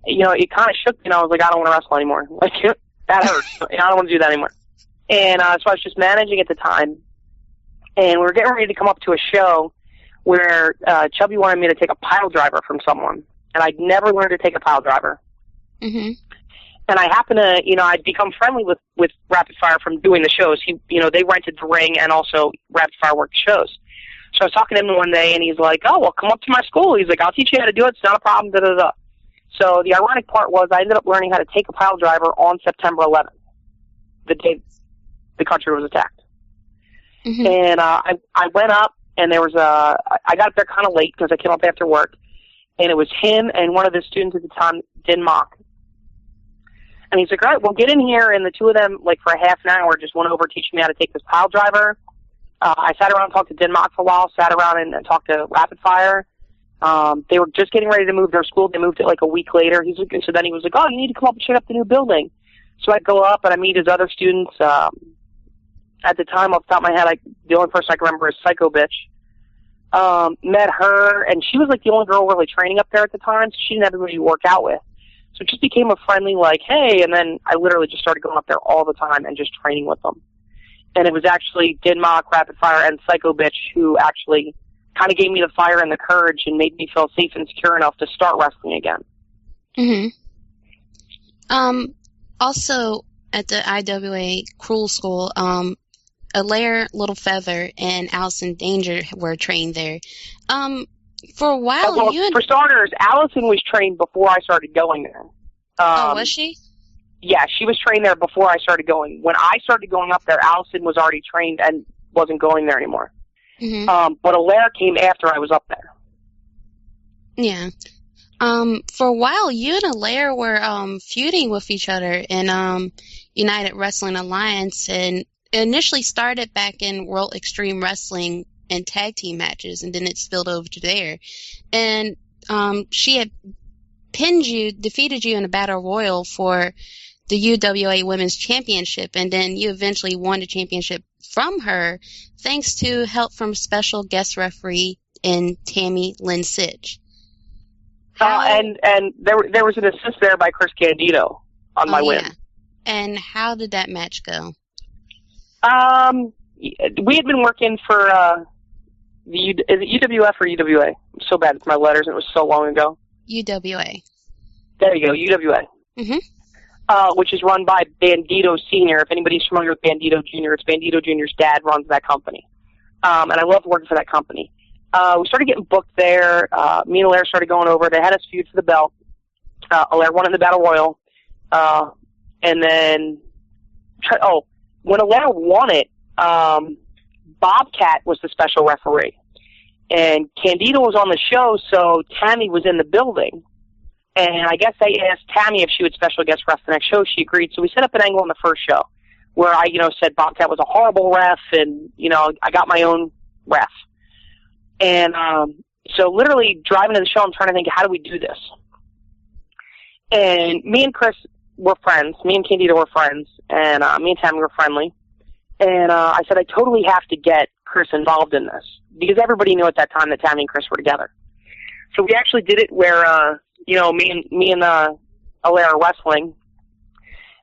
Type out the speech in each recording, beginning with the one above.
it kind of shook me, and I was like, I don't want to wrestle anymore. Like, that hurts. I don't want to do that anymore. And so I was just managing at the time, and we were getting ready to come up to a show where Chubby wanted me to take a pile driver from someone, and I'd never learned to take a pile driver. Mm-hmm. And I happened to, I'd become friendly with Rapid Fire from doing the shows. They rented the ring and also Rapid Fire worked shows. So I was talking to him one day, and he's like, oh, well, come up to my school. He's like, I'll teach you how to do it. It's not a problem, da-da-da. So the ironic part was I ended up learning how to take a pile driver on September 11th, the day the country was attacked. Mm-hmm. And I went up, and there was I got up there kind of late because I came up after work, and it was him and one of the students at the time, Din Mock. And he's like, all right, well, get in here. And the two of them, like, for a half an hour, just went over teaching me how to take this pile driver. I sat around and talked to Din Mock for a while, sat around and talked to Rapid Fire. They were just getting ready to move their school. They moved it, like, a week later. So then he was like, oh, you need to come up and check out the new building. So I go up, and I meet his other students. At the time, off the top of my head, the only person I can remember is Psycho Bitch. Met her, and she was, like, the only girl really training up there at the time, so she didn't have anybody to work out with. So it just became a friendly, like, hey, and then I literally just started going up there all the time and just training with them. And it was actually Din Mock, Rapid Fire, and Psycho Bitch who actually kind of gave me the fire and the courage and made me feel safe and secure enough to start wrestling again. Mm-hmm. Also, at the IWA Cruel School, Alaire Little Feather and Allison Danger were trained there. For a while, for starters, Allison was trained before I started going there. Was she? Yeah, she was trained there before I started going. When I started going up there, Allison was already trained and wasn't going there anymore. Mm-hmm. But Alaire came after I was up there. Yeah. For a while, you and Alaire were feuding with each other in United Wrestling Alliance, and it initially started back in World Extreme Wrestling and tag team matches, and then it spilled over to there. And she had defeated you in a battle royal for the UWA Women's Championship, and then you eventually won the championship from her thanks to help from special guest referee in Tammy Sytch. And there was an assist there by Chris Candido on my win. And how did that match go? We had been working for is it UWF or UWA? I'm so bad with my letters, and it was so long ago. UWA. There you go, UWA. Mm-hmm. Which is run by Bandito Sr. If anybody's familiar with Bandito Jr., it's Bandito Jr.'s dad runs that company. And I loved working for that company. We started getting booked there. Me and Alaire started going over. They had us feud for the belt. Alaire won in the Battle Royal. And then, when Alaire won it, Bobcat was the special referee. And Candido was on the show, so Tammy was in the building. And I guess they asked Tammy if she would special guest ref the next show. She agreed. So we set up an angle on the first show where I, said Bobcat was a horrible ref, and, I got my own ref. And so literally driving to the show, I'm trying to think, how do we do this? And me and Chris were friends. Me and Candido were friends. And me and Tammy were friendly. And I said, I totally have to get Chris involved in this, because everybody knew at that time that Tammy and Chris were together. So we actually did it where, me and Alaire are wrestling,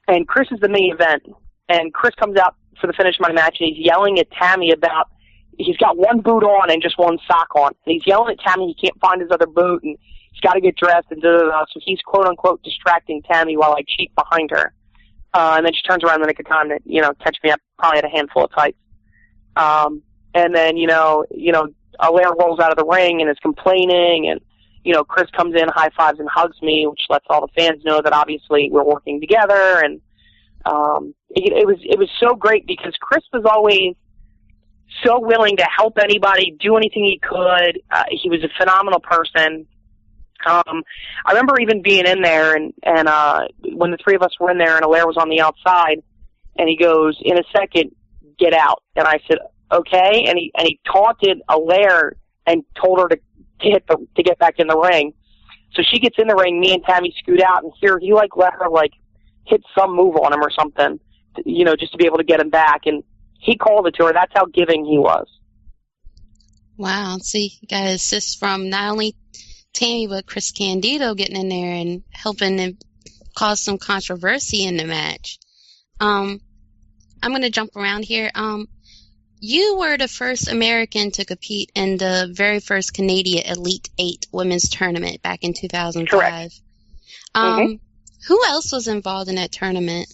and Chris is the main event. And Chris comes out for the finish of my match, and he's yelling at Tammy about, he's got one boot on and just one sock on. And he's yelling at Tammy he can't find his other boot, and he's got to get dressed, and da-da-da. So he's quote-unquote distracting Tammy while I cheat behind her. And then she turns around in the nick of time to, catch me up, probably at a handful of tights. And then, Alaire rolls out of the ring and is complaining, and, Chris comes in, high fives and hugs me, which lets all the fans know that obviously we're working together. And, it was so great because Chris was always so willing to help anybody, do anything he could. He was a phenomenal person. I remember even being in there, and when the three of us were in there, and Alaire was on the outside, and he goes, "In a second, get out." And I said, "Okay." And he taunted Alaire and told her to get back in the ring. So she gets in the ring. Me and Tammy scoot out, and here he let her hit some move on him or something, just to be able to get him back. And he called it to her. That's how giving he was. Wow. See, you got an assist from not only Tammy with Chris Candido getting in there and helping to cause some controversy in the match. I'm going to jump around here. You were the first American to compete in the very first Canadian Elite 8 women's tournament back in 2005. Correct. Who else was involved in that tournament?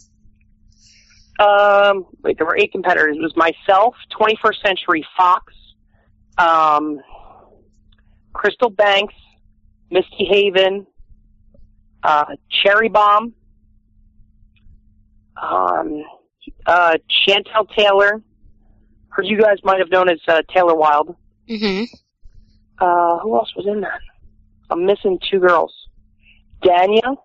There were 8 competitors. It was myself, 21st Century Fox, Crystal Banks, Misty Haven, Cherry Bomb, Chantel Taylor, who you guys might have known as Taylor Wilde. Mm-hmm. Who else was in that? I'm missing 2 girls. Dania.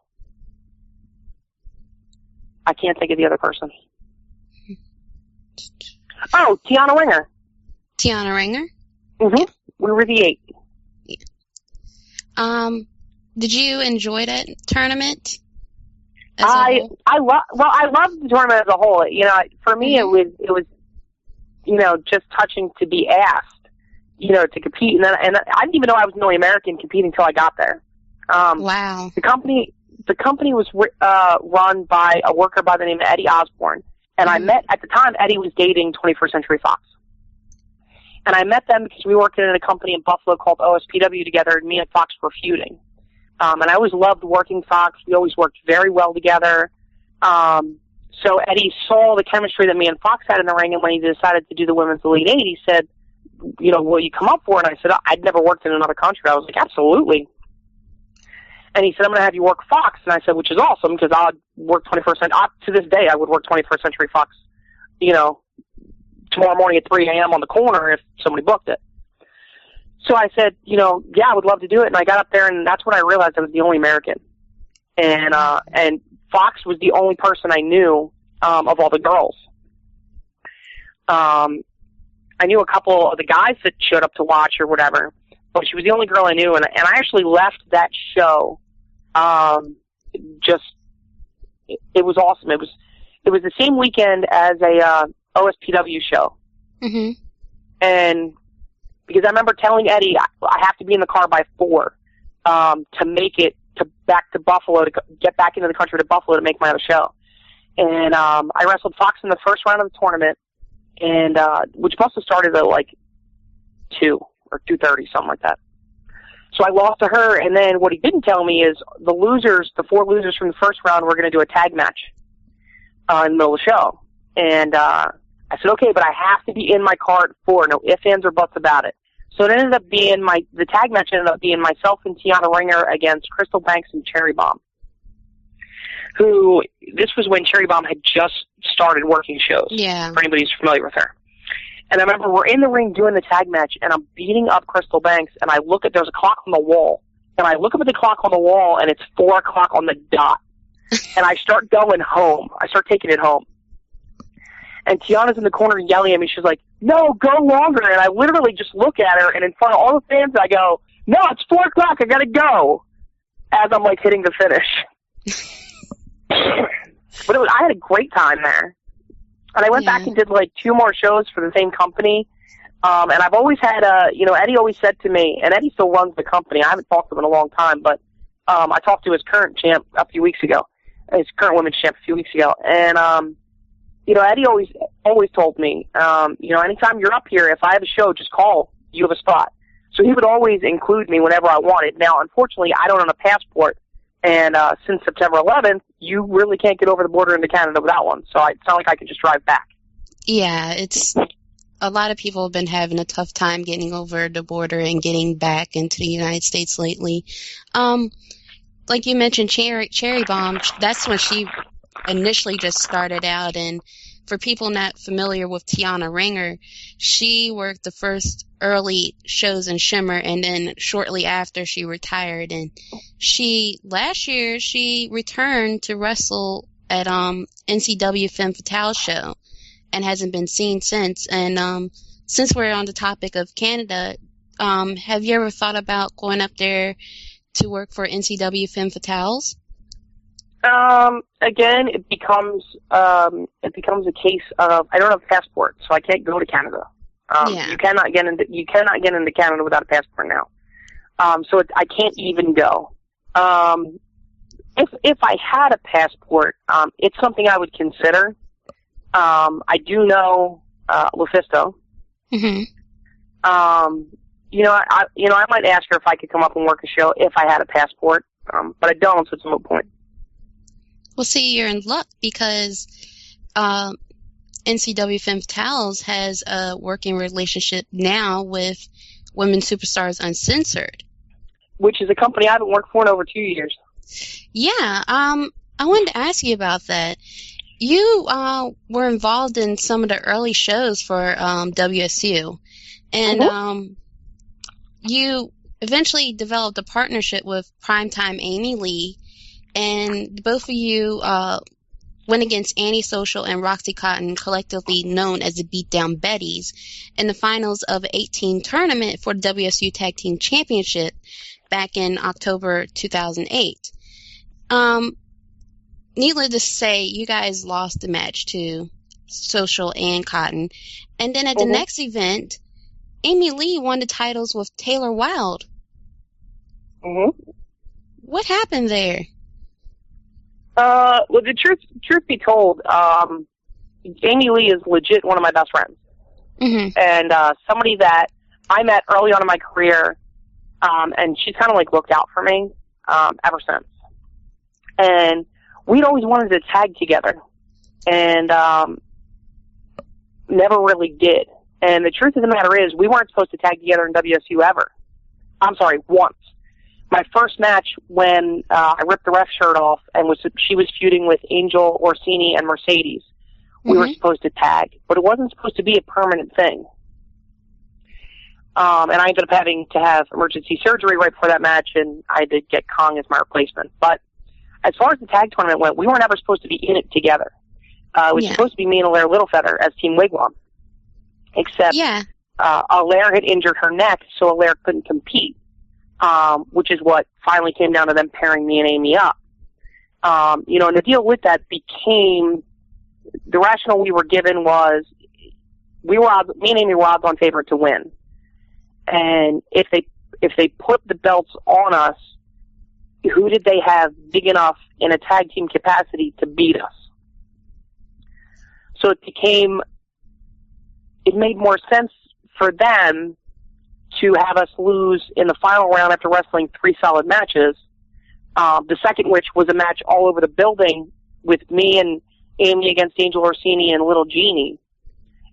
I can't think of the other person. Oh, Tiana Ringer. Tiana Ringer? Mm-hmm. We were the 8. Yeah. Did you enjoy that tournament? I loved the tournament as a whole. You know, for me, it was you know, just touching to be asked, you know, to compete. And I didn't even know I was the only American competing until I got there. Wow. The company was run by a worker by the name of Eddie Osborne. And I met, at the time, Eddie was dating 21st Century Fox. And I met them because we worked in a company in Buffalo called OSPW together, and me and Fox were feuding. And I always loved working Fox. We always worked very well together. So Eddie saw the chemistry that me and Fox had in the ring, and when he decided to do the Women's Elite 8, he said, you know, will you come up for it? And I said, I'd never worked in another country. I was like, absolutely. And he said, I'm going to have you work Fox. And I said, which is awesome, because I'd work 21st Century. To this day, I would work 21st Century Fox, you know, tomorrow morning at 3 a.m. on the corner if somebody booked it. So I said, you know, yeah, I would love to do it. And I got up there, and that's when I realized I was the only American. And Fox was the only person I knew of all the girls. I knew a couple of the guys that showed up to watch or whatever, but she was the only girl I knew. And I actually left that show. It was awesome. It was the same weekend as a OSPW show. Mm-hmm. And because I remember telling Eddie I have to be in the car by 4 to make it back to Buffalo, to get back into the country to Buffalo to make my other show. And I wrestled Fox in the first round of the tournament, and which must have started at like 2 or 2:30, something like that. So I lost to her, and then what he didn't tell me is the 4 losers from the first round were going to do a tag match in the middle of the show. And I said, okay, but I have to be in my car at 4, no ifs, ands, or buts about it. So it ended up being the tag match ended up being myself and Tiana Ringer against Crystal Banks and Cherry Bomb. This was when Cherry Bomb had just started working shows. Yeah. For anybody who's familiar with her. And I remember we're in the ring doing the tag match, and I'm beating up Crystal Banks, and there's a clock on the wall. And I look up at the clock on the wall, and it's 4 o'clock on the dot. And I start going home. I start taking it home. And Tiana's in the corner yelling at me. She's like, no, go longer. And I literally just look at her, and in front of all the fans, I go, no, it's 4 o'clock. I got to go. As I'm, like, hitting the finish. But I had a great time there. And I went back and did, like, 2 more shows for the same company. And I've always had Eddie always said to me, and Eddie still runs the company. I haven't talked to him in a long time, but I talked to his current champ a few weeks ago. His current women's champ a few weeks ago. And, Eddie always told me, anytime you're up here, if I have a show, just call. You have a spot. So he would always include me whenever I wanted. Now, unfortunately, I don't own a passport. And since September 11th, you really can't get over the border into Canada without one. So it's not like I could just drive back. Yeah, it's a lot of people have been having a tough time getting over the border and getting back into the United States lately. Like you mentioned, Cherry Bomb, that's when she initially just started out. And for people not familiar with Tiana Ringer, she worked the first early shows in Shimmer, and then shortly after she retired. And last year she returned to wrestle at NCW Femme Fatale show and hasn't been seen since. And since we're on the topic of Canada, have you ever thought about going up there to work for NCW Femme Fatales? Again, it becomes a case of I don't have a passport, so I can't go to Canada. You cannot get into Canada without a passport now. I can't even go. If I had a passport, it's something I would consider. I do know Lufisto. Mm-hmm. I might ask her if I could come up and work a show if I had a passport, but I don't, so it's a moot point. Well, see, you're in luck because NCW Femme Fatales has a working relationship now with Women Superstars Uncensored, which is a company I haven't worked for in over 2 years. Yeah, I wanted to ask you about that. You were involved in some of the early shows for WSU, and you eventually developed a partnership with Primetime Amy Lee, and both of you went against Annie Social and Roxy Cotton, collectively known as the Beatdown Betties, in the finals of an 18 tournament for the WSU Tag Team Championship back in October 2008. Needless to say, you guys lost the match to Social and Cotton. And then at the next event, Amy Lee won the titles with Taylor Wilde. What happened there? Well, the truth be told, Amy Lee is legit one of my best friends. And somebody that I met early on in my career, and she's kind of like looked out for me ever since. And we'd always wanted to tag together, and never really did. And the truth of the matter is, we weren't supposed to tag together in WSU ever. I'm sorry, once. My first match when I ripped the ref shirt off and she was feuding with Angel, Orsini, and Mercedes, we were supposed to tag, but it wasn't supposed to be a permanent thing. And I ended up having to have emergency surgery right before that match, and I did get Kong as my replacement. But as far as the tag tournament went, we weren't ever supposed to be in it together. It was supposed to be me and Alaire Littlefeather as Team Wigwam. Except Alaire had injured her neck, so Alaire couldn't compete, which is what finally came down to them pairing me and Amy up. And the deal with that became, the rationale we were given was, me and Amy were odds on favorite to win. And if they put the belts on us, who did they have big enough in a tag team capacity to beat us? So it made more sense for them to have us lose in the final round after wrestling 3 solid matches. The second, which was a match all over the building with me and Amy against Angel Orsini and Little Genie.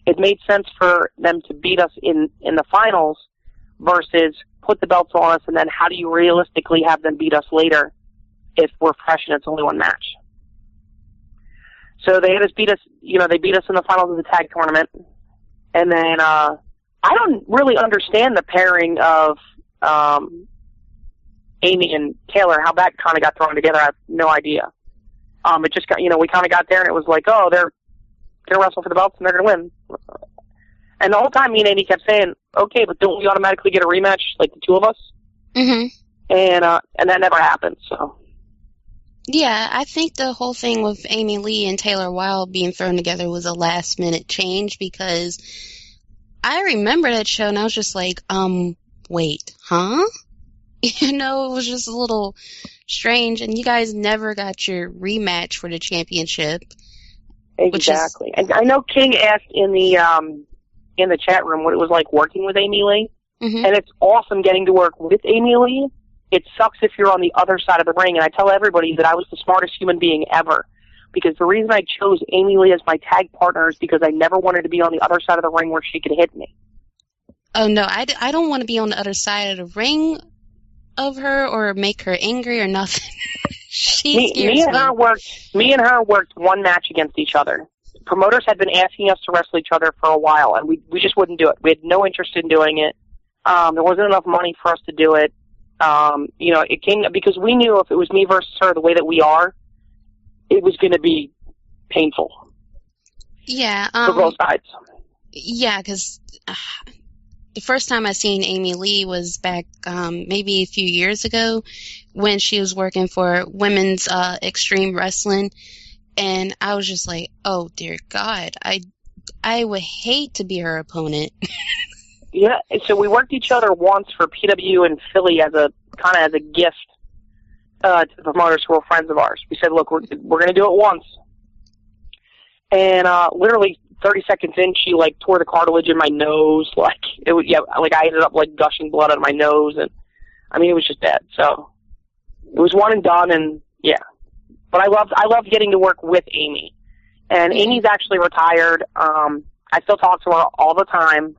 It made sense for them to beat us in the finals versus put the belts on us, and then how do you realistically have them beat us later if we're fresh and it's only one match? So they had us beat us, they beat us in the finals of the tag tournament. And then I don't really understand the pairing of Amy and Taylor, how that kind of got thrown together. I have no idea. It just got, we kind of got there and it was like, oh, they're going to wrestle for the belts and they're going to win. And the whole time me and Amy kept saying, okay, but don't we automatically get a rematch, like the two of us? And that never happened, so. Yeah, I think the whole thing with Amy Lee and Taylor Wilde being thrown together was a last-minute change, because I remember that show and I was just like, wait, huh? It was just a little strange, and you guys never got your rematch for the championship. Exactly. And I know King asked in the chat room what it was like working with Amy Lee, and it's awesome getting to work with Amy Lee. It sucks if you're on the other side of the ring, and I tell everybody that I was the smartest human being ever, because the reason I chose Amy Lee as my tag partner is because I never wanted to be on the other side of the ring where she could hit me. Oh, no, I don't want to be on the other side of the ring of her or make her angry or nothing. Me and her worked one match against each other. Promoters had been asking us to wrestle each other for a while, and we just wouldn't do it. We had no interest in doing it. There wasn't enough money for us to do it. It came because we knew if it was me versus her the way that we are, it was going to be painful. Yeah. For both sides. Yeah, because the first time I seen Amy Lee was back maybe a few years ago when she was working for Women's Extreme Wrestling, and I was just like, oh dear God, I would hate to be her opponent. Yeah, so we worked each other once for PW in Philly as a gift to the promoters who were friends of ours. We said, look, we're going to do it once. And literally 30 seconds in, she like tore the cartilage in my nose. Like I ended up like gushing blood out of my nose, and I mean it was just bad. So it was one and done, and yeah. But I loved getting to work with Amy, and Amy's actually retired. I still talk to her all the time.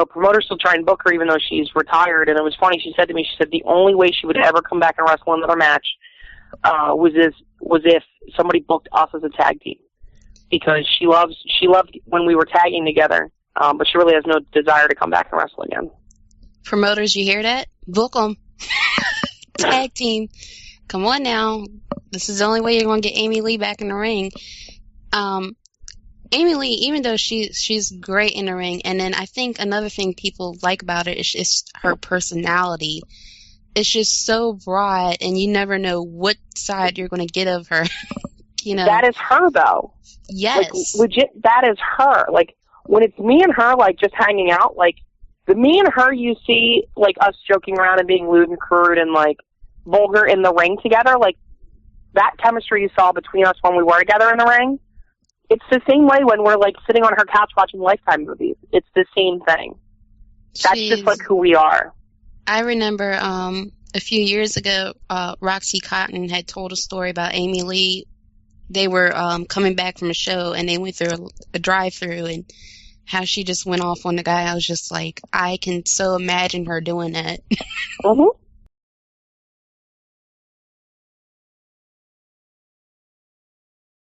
Promoters still try and book her even though she's retired. And it was funny. She said to me, the only way she would ever come back and wrestle another match was if somebody booked us as a tag team, because she loved when we were tagging together. But she really has no desire to come back and wrestle again. Promoters, you hear that? Book them. Tag team. Come on now. This is the only way you're going to get Amy Lee back in the ring. Amy Lee, even though she's great in the ring, and then I think another thing people like about it is just her personality. It's just so broad, and you never know what side you're going to get of her. That is her, though. Yes. Like, legit, that is her. Like, when it's me and her, like, just hanging out, like, the me and her you see, like, us joking around and being lewd and crude and, like, vulgar in the ring together, like, that chemistry you saw between us when we were together in the ring, it's the same way when we're, like, sitting on her couch watching Lifetime movies. It's the same thing. That's just, like, who we are. I remember a few years ago, Roxy Cotton had told a story about Amy Lee. They were coming back from a show, and they went through a drive-thru, and how she just went off on the guy. I was just like, I can so imagine her doing that. Mm-hmm.